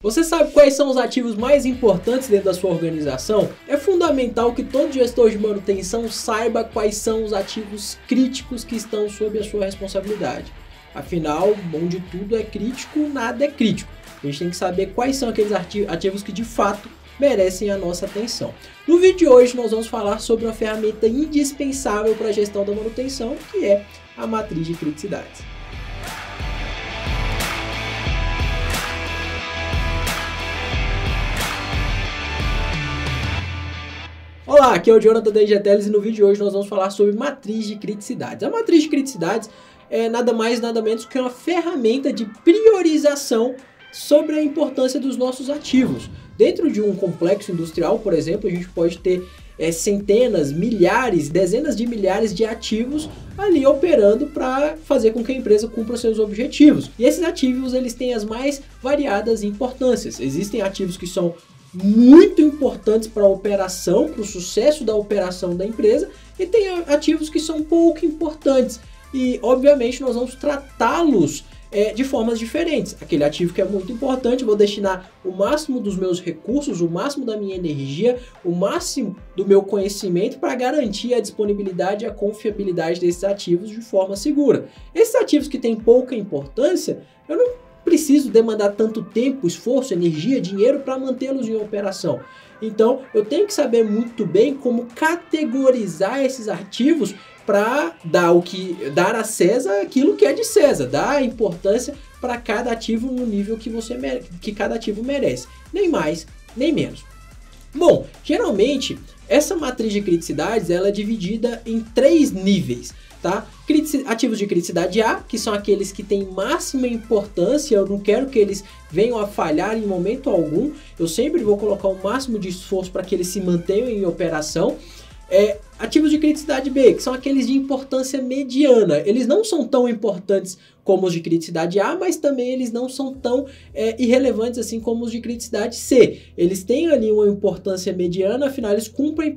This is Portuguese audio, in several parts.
Você sabe quais são os ativos mais importantes dentro da sua organização? É fundamental que todo gestor de manutenção saiba quais são os ativos críticos que estão sob a sua responsabilidade. Afinal, onde tudo é crítico, nada é crítico. A gente tem que saber quais são aqueles ativos que de fato merecem a nossa atenção. No vídeo de hoje nós vamos falar sobre uma ferramenta indispensável para a gestão da manutenção, que é a matriz de criticidades. Olá, aqui é o Jonathan da EGTeles e no vídeo de hoje nós vamos falar sobre matriz de criticidades. A matriz de criticidades é nada mais nada menos que uma ferramenta de priorização sobre a importância dos nossos ativos. Dentro de um complexo industrial, por exemplo, a gente pode ter centenas, milhares, dezenas de milhares de ativos ali operando para fazer com que a empresa cumpra seus objetivos. E esses ativos eles têm as mais variadas importâncias. Existem ativos que são muito importantes para a operação, para o sucesso da operação da empresa, e tem ativos que são pouco importantes. E, obviamente, nós vamos tratá-los de formas diferentes. Aquele ativo que é muito importante, eu vou destinar o máximo dos meus recursos, o máximo da minha energia, o máximo do meu conhecimento para garantir a disponibilidade e a confiabilidade desses ativos de forma segura. Esses ativos que têm pouca importância, eu não preciso demandar tanto tempo, esforço, energia, dinheiro para mantê-los em operação. Então, eu tenho que saber muito bem como categorizar esses ativos para dar a César aquilo que é de César, dar importância para cada ativo no nível que cada ativo merece, nem mais, nem menos. Bom, geralmente essa matriz de criticidades ela é dividida em 3 níveis. Tá? Ativos de criticidade A, que são aqueles que têm máxima importância, eu não quero que eles venham a falhar em momento algum, eu sempre vou colocar o máximo de esforço para que eles se mantenham em operação. Ativos de criticidade B, que são aqueles de importância mediana, eles não são tão importantes como os de criticidade A, mas também eles não são tão irrelevantes assim como os de criticidade C. Eles têm ali uma importância mediana, afinal eles cumprem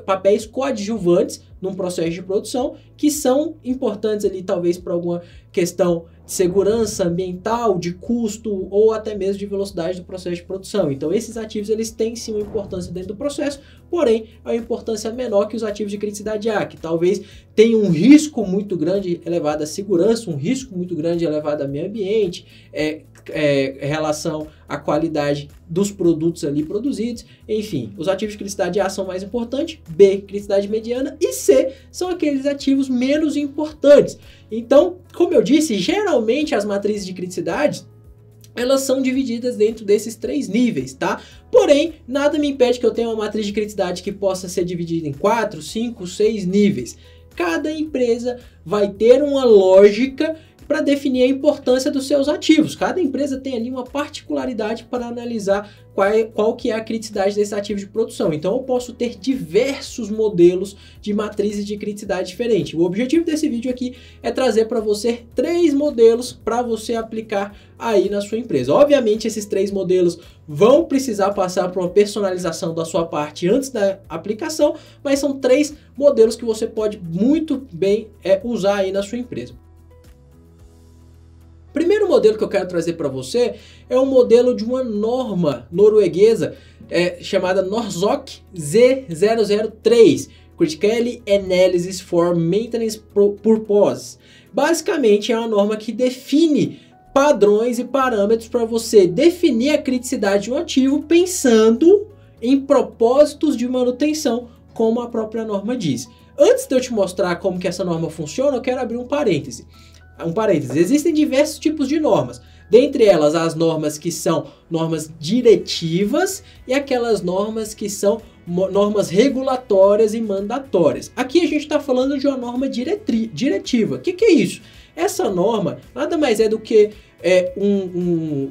papéis coadjuvantes num processo de produção, que são importantes ali talvez para alguma questão de segurança ambiental, de custo ou até mesmo de velocidade do processo de produção. Então esses ativos eles têm sim uma importância dentro do processo, porém é uma importância menor que os ativos de criticidade A, que talvez tenham um risco muito grande elevado à segurança, um risco muito grande elevado ao meio ambiente, relação à qualidade dos produtos ali produzidos. Enfim, os ativos de criticidade A são mais importantes, B, criticidade mediana, e C são aqueles ativos menos importantes. Então, como eu disse, geralmente as matrizes de criticidade elas são divididas dentro desses 3 níveis, tá? Porém, nada me impede que eu tenha uma matriz de criticidade que possa ser dividida em 4, 5, 6 níveis. Cada empresa vai ter uma lógica para definir a importância dos seus ativos. Cada empresa tem ali uma particularidade para analisar qual que é a criticidade desses ativos de produção. Então eu posso ter diversos modelos de matrizes de criticidade diferentes. O objetivo desse vídeo aqui é trazer para você 3 modelos para você aplicar aí na sua empresa. Obviamente esses 3 modelos vão precisar passar por uma personalização da sua parte antes da aplicação, mas são 3 modelos que você pode muito bem usar aí na sua empresa. O primeiro modelo que eu quero trazer para você é um modelo de uma norma norueguesa chamada NORSOK Z003, Critical Analysis for Maintenance Purposes. Basicamente é uma norma que define padrões e parâmetros para você definir a criticidade de um ativo pensando em propósitos de manutenção, como a própria norma diz. Antes de eu te mostrar como que essa norma funciona, eu quero abrir um parêntese. Existem diversos tipos de normas, dentre elas as normas que são normas diretivas e aquelas normas que são normas regulatórias e mandatórias. Aqui a gente está falando de uma norma diretiva. O que é isso? Essa norma nada mais é do que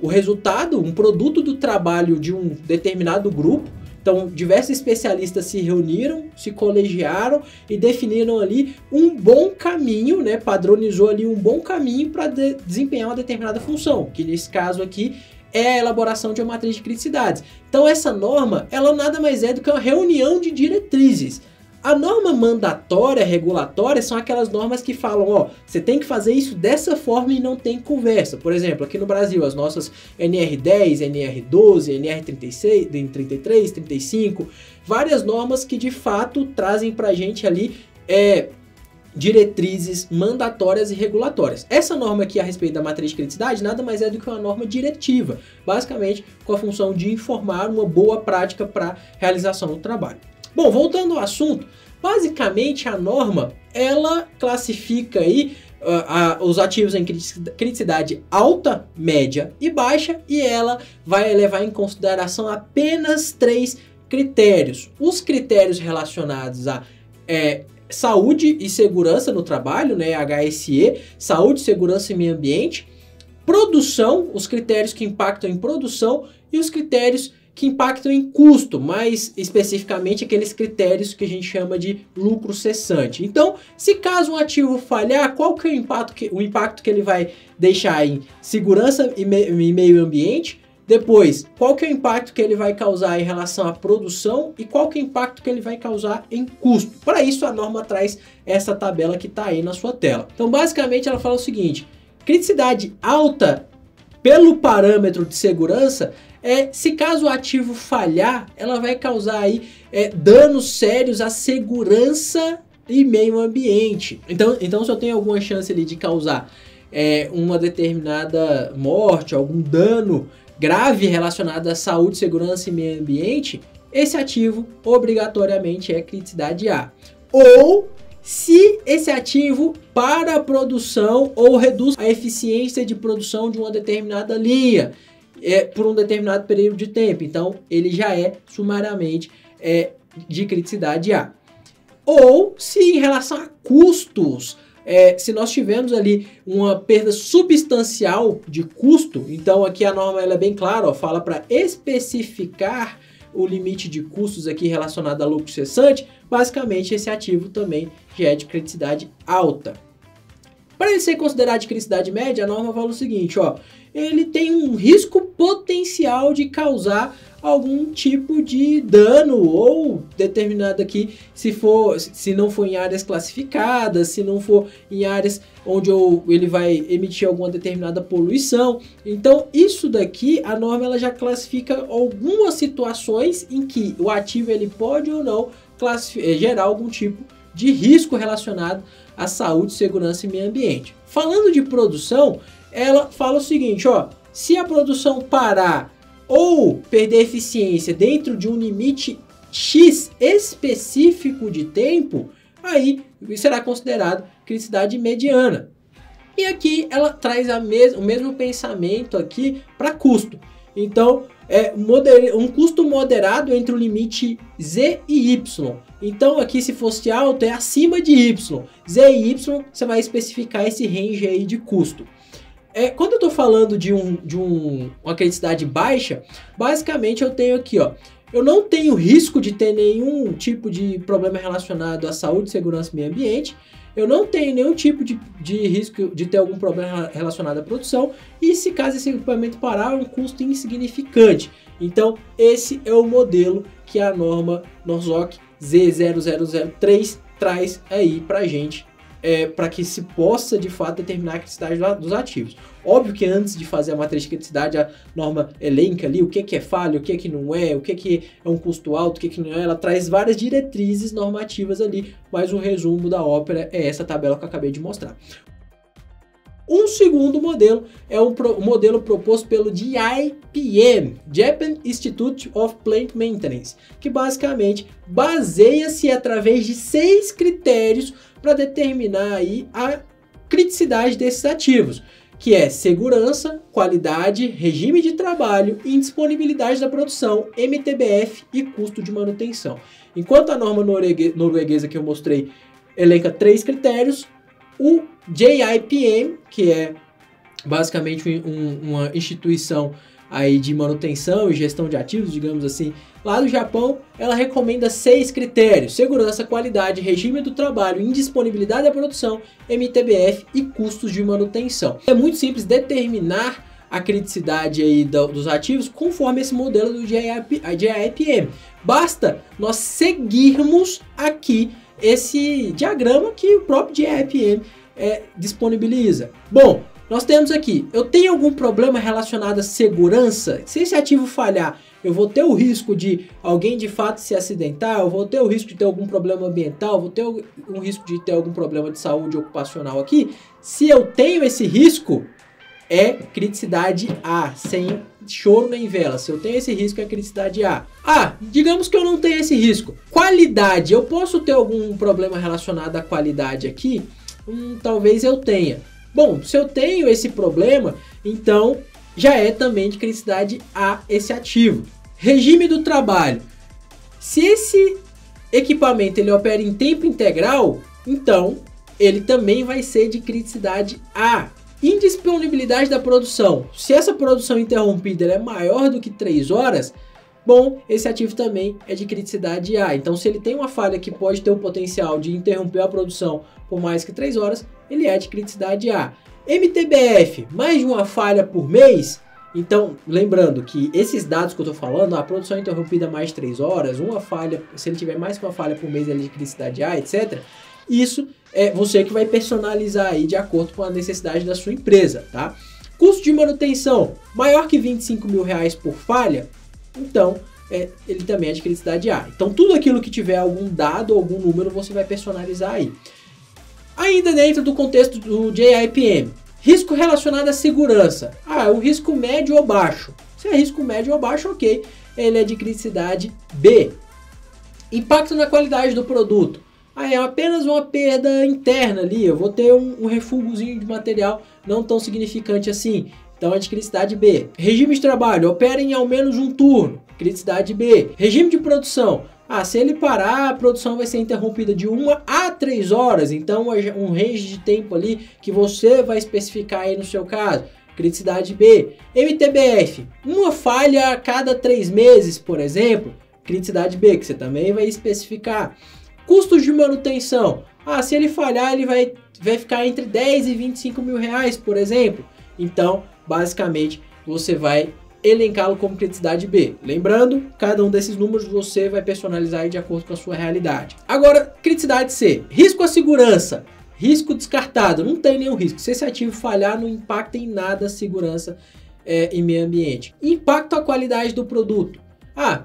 o resultado, um produto do trabalho de um determinado grupo. Então, diversos especialistas se reuniram, se colegiaram e definiram ali um bom caminho, né? Padronizou ali um bom caminho para desempenhar uma determinada função, que nesse caso aqui é a elaboração de uma matriz de criticidades. Então, essa norma, ela nada mais é do que uma reunião de diretrizes. A norma mandatória, regulatória, são aquelas normas que falam, ó, você tem que fazer isso dessa forma e não tem conversa. Por exemplo, aqui no Brasil, as nossas NR10, NR12, NR36, 33, 35, várias normas que de fato trazem pra gente ali diretrizes mandatórias e regulatórias. Essa norma aqui a respeito da matriz de criticidade nada mais é do que uma norma diretiva, basicamente com a função de informar uma boa prática para realização do trabalho. Bom, voltando ao assunto, basicamente a norma ela classifica aí os ativos em criticidade alta, média e baixa, e ela vai levar em consideração apenas 3 critérios. Os critérios relacionados a saúde e segurança no trabalho, né, HSE, saúde, segurança e meio ambiente, produção, os critérios que impactam em produção e os critérios que impactam em custo, mais especificamente aqueles critérios que a gente chama de lucro cessante. Então, se caso um ativo falhar, qual que é o impacto que ele vai deixar em segurança e meio ambiente? Depois, qual que é o impacto que ele vai causar em relação à produção e qual que é o impacto que ele vai causar em custo? Para isso, a norma traz essa tabela que está aí na sua tela. Então, basicamente, ela fala o seguinte: criticidade alta pelo parâmetro de segurança se caso o ativo falhar, ela vai causar aí danos sérios à segurança e meio ambiente. Então, se eu tenho alguma chance ali de causar uma determinada morte, algum dano grave relacionado à saúde, segurança e meio ambiente, esse ativo obrigatoriamente é criticidade A. Ou se esse ativo para a produção ou reduz a eficiência de produção de uma determinada linha por um determinado período de tempo, então ele já é sumariamente de criticidade A. Ou se em relação a custos, se nós tivermos ali uma perda substancial de custo, então aqui a norma ela é bem clara, ó, fala para especificar o limite de custos aqui relacionado a lucro cessante, basicamente esse ativo também já é de criticidade alta. Para ele ser considerado de criticidade média, a norma fala o seguinte, ó, ele tem um risco potencial de causar algum tipo de dano ou determinado aqui, se não for em áreas classificadas, se não for em áreas onde ele vai emitir alguma determinada poluição. Então isso daqui, a norma ela já classifica algumas situações em que o ativo ele pode ou não gerar algum tipo de risco relacionado à saúde, segurança e meio ambiente. Falando de produção, ela fala o seguinte, ó, se a produção parar ou perder eficiência dentro de um limite X específico de tempo, aí será considerado criticidade mediana. E aqui ela traz o mesmo pensamento aqui para custo. Então, um custo moderado entre o limite Z e Y. Então, aqui se fosse alto, é acima de Y. Z e Y, você vai especificar esse range aí de custo. Quando eu estou falando de uma criticidade baixa, basicamente eu tenho aqui, ó, eu não tenho risco de ter nenhum tipo de problema relacionado à saúde, segurança e meio ambiente, eu não tenho nenhum tipo de risco de ter algum problema relacionado à produção, e se caso esse equipamento parar, é um custo insignificante. Então, esse é o modelo que a norma NORS-OC Z0003 traz aí pra gente, para que se possa de fato determinar a criticidade dos ativos. Óbvio que antes de fazer a matriz de criticidade, a norma elenca ali o que é falha, o que não é, o que é um custo alto, o que não é. Ela traz várias diretrizes normativas ali, mas o resumo da ópera é essa tabela que eu acabei de mostrar. Um segundo modelo é um modelo proposto pelo JIPM, Japan Institute of Plant Maintenance, que basicamente baseia-se através de 6 critérios para determinar aí a criticidade desses ativos, que é segurança, qualidade, regime de trabalho, indisponibilidade da produção, MTBF e custo de manutenção. Enquanto a norma norueguesa que eu mostrei elenca 3 critérios, o JIPM, que é basicamente uma instituição aí de manutenção e gestão de ativos, digamos assim, lá do Japão, ela recomenda 6 critérios: segurança, qualidade, regime do trabalho, indisponibilidade da produção, MTBF e custos de manutenção. É muito simples determinar a criticidade aí dos ativos conforme esse modelo do GAEPM. Basta nós seguirmos aqui esse diagrama que o próprio GAEPM disponibiliza. Bom, nós temos aqui, eu tenho algum problema relacionado à segurança? Se esse ativo falhar, eu vou ter o risco de alguém de fato se acidentar, eu vou ter o risco de ter algum problema ambiental, eu vou ter um risco de ter algum problema de saúde ocupacional aqui. Se eu tenho esse risco, é criticidade A, sem choro nem vela. Se eu tenho esse risco, é criticidade A. Ah, digamos que eu não tenho esse risco. Qualidade, eu posso ter algum problema relacionado à qualidade aqui? Talvez eu tenha. Bom, se eu tenho esse problema, então já é também de criticidade A esse ativo. Regime do trabalho. Se esse equipamento ele opera em tempo integral, então ele também vai ser de criticidade A. Indisponibilidade da produção. Se essa produção interrompida é maior do que 3 horas, bom, esse ativo também é de criticidade A. Então, se ele tem uma falha que pode ter o potencial de interromper a produção por mais que 3 horas, ele é de criticidade A. MTBF, mais de uma falha por mês. Então, lembrando que esses dados que eu estou falando, a produção interrompida mais de 3 horas, uma falha, se ele tiver mais que uma falha por mês, ele é de criticidade A, etc. Isso é você que vai personalizar aí de acordo com a necessidade da sua empresa, tá? Custo de manutenção maior que R$25 mil por falha, então ele também é de criticidade A. Então tudo aquilo que tiver algum dado, algum número, você vai personalizar aí. Ainda dentro do contexto do GAEPM, risco relacionado à segurança. Ah, o risco médio ou baixo. Se é risco médio ou baixo, ok, ele é de criticidade B. Impacto na qualidade do produto. Ah, é apenas uma perda interna ali, eu vou ter um refúgiozinho de material não tão significante assim, então é de criticidade B. Regime de trabalho, opera em ao menos um turno, criticidade B. Regime de produção, se ele parar, a produção vai ser interrompida de 1 a 3 horas, então um range de tempo ali que você vai especificar aí no seu caso, criticidade B. MTBF, uma falha a cada 3 meses, por exemplo, criticidade B, que você também vai especificar. Custos de manutenção. Se ele falhar, ele vai ficar entre 10 e 25 mil reais, por exemplo. Então, basicamente, você vai elencá-lo como criticidade B. Lembrando, cada um desses números você vai personalizar aí de acordo com a sua realidade. Agora, criticidade C. Risco à segurança. Risco descartado. Não tem nenhum risco. Se esse ativo falhar, não impacta em nada a segurança e meio ambiente. Impacto à qualidade do produto.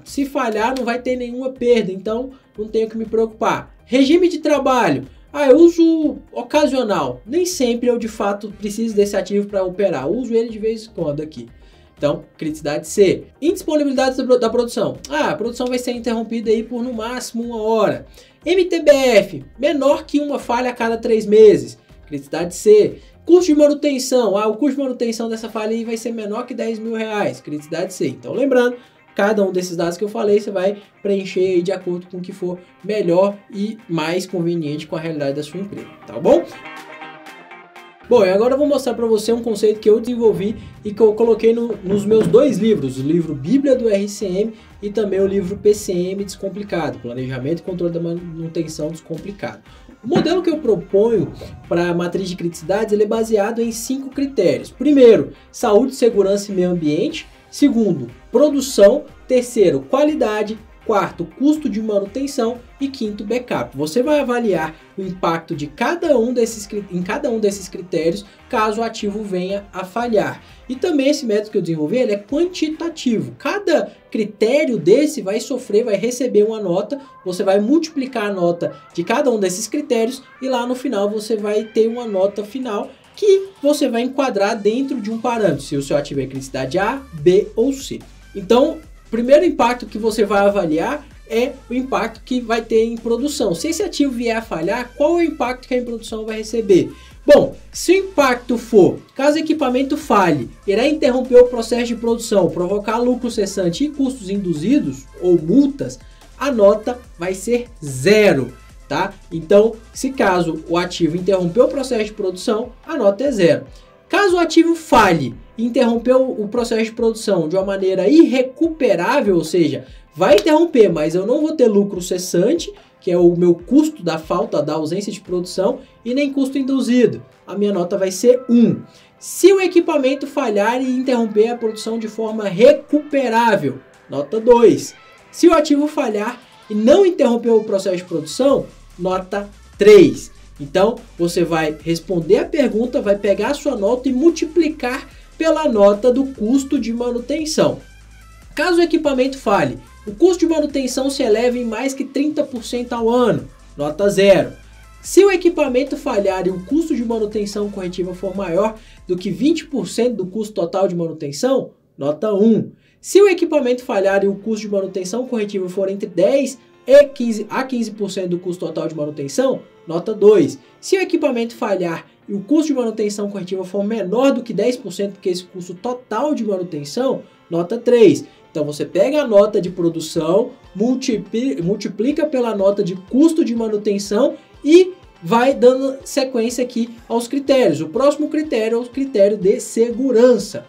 Se falhar não vai ter nenhuma perda, então não tenho que me preocupar. Regime de trabalho. Eu uso ocasional. Nem sempre eu de fato preciso desse ativo para operar. Eu uso ele de vez em quando aqui. Então, criticidade C. Indisponibilidade da produção. A produção vai ser interrompida aí por no máximo 1 hora. MTBF, menor que uma falha a cada 3 meses. Criticidade C. Custo de manutenção. O custo de manutenção dessa falha aí vai ser menor que 10 mil reais. Criticidade C. Então, lembrando, cada um desses dados que eu falei, você vai preencher aí de acordo com o que for melhor e mais conveniente com a realidade da sua empresa, tá bom? Bom, e agora eu vou mostrar para você um conceito que eu desenvolvi e que eu coloquei nos meus 2 livros, o livro Bíblia do RCM e também o livro PCM Descomplicado, Planejamento e Controle da Manutenção Descomplicado. O modelo que eu proponho para a matriz de criticidades ele é baseado em 5 critérios. Primeiro, saúde, segurança e meio ambiente. Segundo, produção. Terceiro, qualidade. Quarto, custo de manutenção. E quinto, backup. Você vai avaliar o impacto de em cada um desses critérios caso o ativo venha a falhar. E também esse método que eu desenvolvi ele é quantitativo. Cada critério desse vai receber uma nota. Você vai multiplicar a nota de cada um desses critérios e lá no final você vai ter uma nota final que você vai enquadrar dentro de um parâmetro, se o seu ativo é criticidade A, B ou C. Então, o primeiro impacto que você vai avaliar é o impacto que vai ter em produção. Se esse ativo vier a falhar, qual é o impacto que a produção vai receber? Bom, se o impacto for, caso o equipamento falhe, irá interromper o processo de produção, provocar lucro cessante e custos induzidos ou multas, a nota vai ser 0. Tá? Então, se caso o ativo interrompeu o processo de produção, a nota é 0. Caso o ativo falhe e interrompeu o processo de produção de uma maneira irrecuperável, ou seja, vai interromper, mas eu não vou ter lucro cessante, que é o meu custo da falta, da ausência de produção, e nem custo induzido. A minha nota vai ser 1. Se o equipamento falhar e interromper a produção de forma recuperável, nota 2. Se o ativo falhar e não interromper o processo de produção, nota 3. Então, você vai responder a pergunta, vai pegar a sua nota e multiplicar pela nota do custo de manutenção. Caso o equipamento falhe, o custo de manutenção se eleve em mais que 30% ao ano, nota 0. Se o equipamento falhar e o custo de manutenção corretiva for maior do que 20% do custo total de manutenção, nota 1. Se o equipamento falhar e o custo de manutenção corretiva for entre 10% a 15% do custo total de manutenção, nota 2. Se o equipamento falhar e o custo de manutenção corretiva for menor do que 10% do que esse custo total de manutenção, nota 3. Então você pega a nota de produção, multiplica pela nota de custo de manutenção e vai dando sequência aqui aos critérios. O próximo critério é o critério de segurança.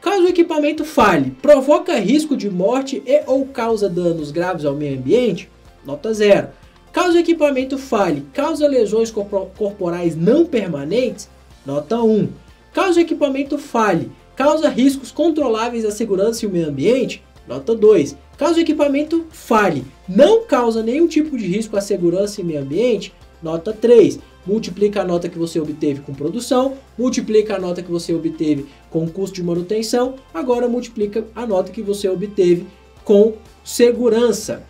Caso o equipamento falhe, provoca risco de morte e ou causa danos graves ao meio ambiente, nota 0. Caso o equipamento falhe, causa lesões corporais não permanentes, nota 1. Caso o equipamento falhe, causa riscos controláveis à segurança e ao meio ambiente, nota 2. Caso o equipamento falhe, não causa nenhum tipo de risco à segurança e meio ambiente, nota 3. Multiplica a nota que você obteve com produção, multiplica a nota que você obteve com custo de manutenção, agora multiplica a nota que você obteve com segurança.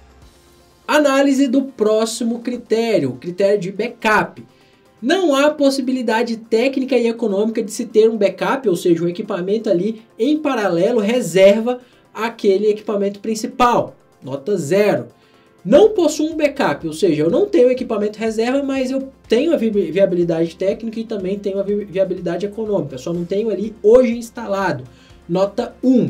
Análise do próximo critério, critério de backup. Não há possibilidade técnica e econômica de se ter um backup, ou seja, um equipamento ali em paralelo reserva àquele equipamento principal, nota 0. Não possuo um backup, ou seja, eu não tenho equipamento reserva, mas eu tenho a viabilidade técnica e também tenho a viabilidade econômica, só não tenho ali hoje instalado. Nota 1.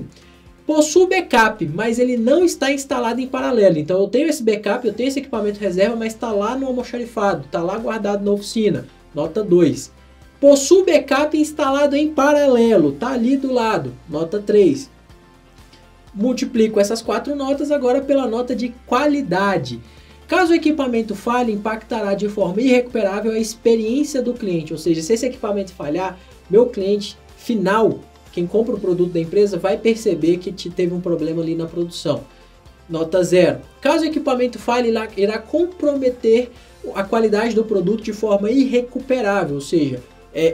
Possuo backup, mas ele não está instalado em paralelo. Então eu tenho esse backup, eu tenho esse equipamento reserva, mas está lá no almoxarifado, está lá guardado na oficina. Nota 2. Possuo backup instalado em paralelo, está ali do lado. Nota 3. Multiplico essas 4 notas agora pela nota de qualidade. Caso o equipamento falhe, impactará de forma irrecuperável a experiência do cliente. Ou seja, se esse equipamento falhar, meu cliente final, quem compra o produto da empresa, vai perceber que teve um problema ali na produção. Nota 0. Caso o equipamento falhe, irá comprometer a qualidade do produto de forma irrecuperável. Ou seja,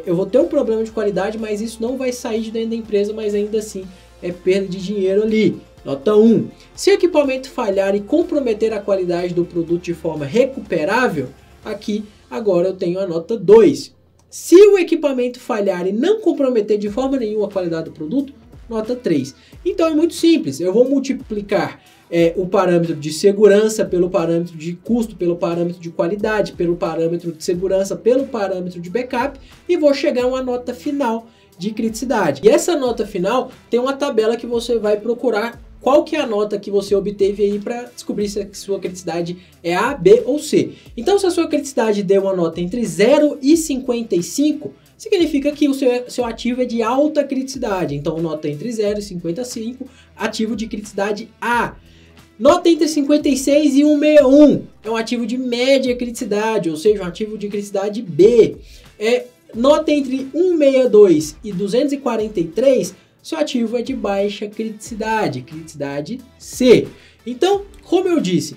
eu vou ter um problema de qualidade, mas isso não vai sair de dentro da empresa, mas ainda assim é perda de dinheiro ali. Nota 1. Se o equipamento falhar e comprometer a qualidade do produto de forma recuperável, aqui agora eu tenho a nota 2. Se o equipamento falhar e não comprometer de forma nenhuma a qualidade do produto, nota 3. Então é muito simples, eu vou multiplicar o parâmetro de segurança pelo parâmetro de custo, pelo parâmetro de qualidade, pelo parâmetro de segurança, pelo parâmetro de backup e vou chegar a uma nota final de criticidade. E essa nota final tem uma tabela que você vai procurar qual que é a nota que você obteve aí para descobrir se a sua criticidade é A, B ou C. Então, se a sua criticidade deu uma nota entre 0 e 55, significa que o seu ativo é de alta criticidade. Então, nota entre 0 e 55, ativo de criticidade A. Nota entre 56 e 161 é um ativo de média criticidade, ou seja, um ativo de criticidade B. Nota entre 162 e 243, seu ativo é de baixa criticidade, criticidade C. Então, como eu disse,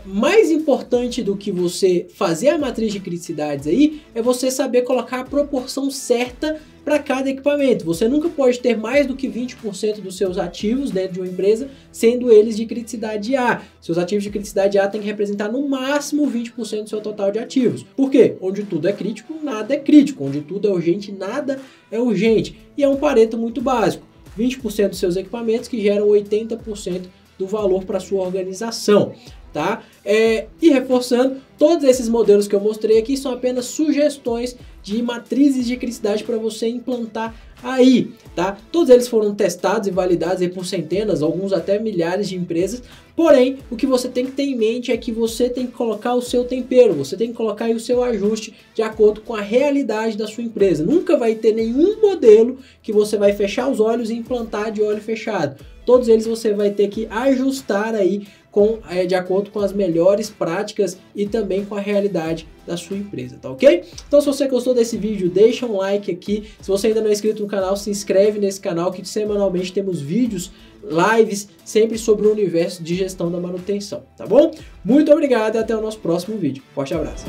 mais importante do que você fazer a matriz de criticidades aí, é você saber colocar a proporção certa para cada equipamento. Você nunca pode ter mais do que 20% dos seus ativos dentro de uma empresa, sendo eles de criticidade A. Seus ativos de criticidade A têm que representar no máximo 20% do seu total de ativos. Por quê? Onde tudo é crítico, nada é crítico. Onde tudo é urgente, nada é urgente. E é um Pareto muito básico. 20% dos seus equipamentos que geram 80% do valor para sua organização. Tá? E reforçando, todos esses modelos que eu mostrei aqui são apenas sugestões de matrizes de criticidade para você implantar aí, tá? Todos eles foram testados e validados aí por centenas, alguns até milhares de empresas, porém, o que você tem que ter em mente é que você tem que colocar o seu tempero, você tem que colocar aí o seu ajuste de acordo com a realidade da sua empresa. Nunca vai ter nenhum modelo que você vai fechar os olhos e implantar de olho fechado. todos eles você vai ter que ajustar aí de acordo com as melhores práticas e também com a realidade da sua empresa, tá ok? Então se você gostou desse vídeo, deixa um like aqui. Se você ainda não é inscrito no canal, se inscreve nesse canal que semanalmente temos vídeos, lives, sempre sobre o universo de gestão da manutenção, tá bom? Muito obrigado e até o nosso próximo vídeo. Forte abraço!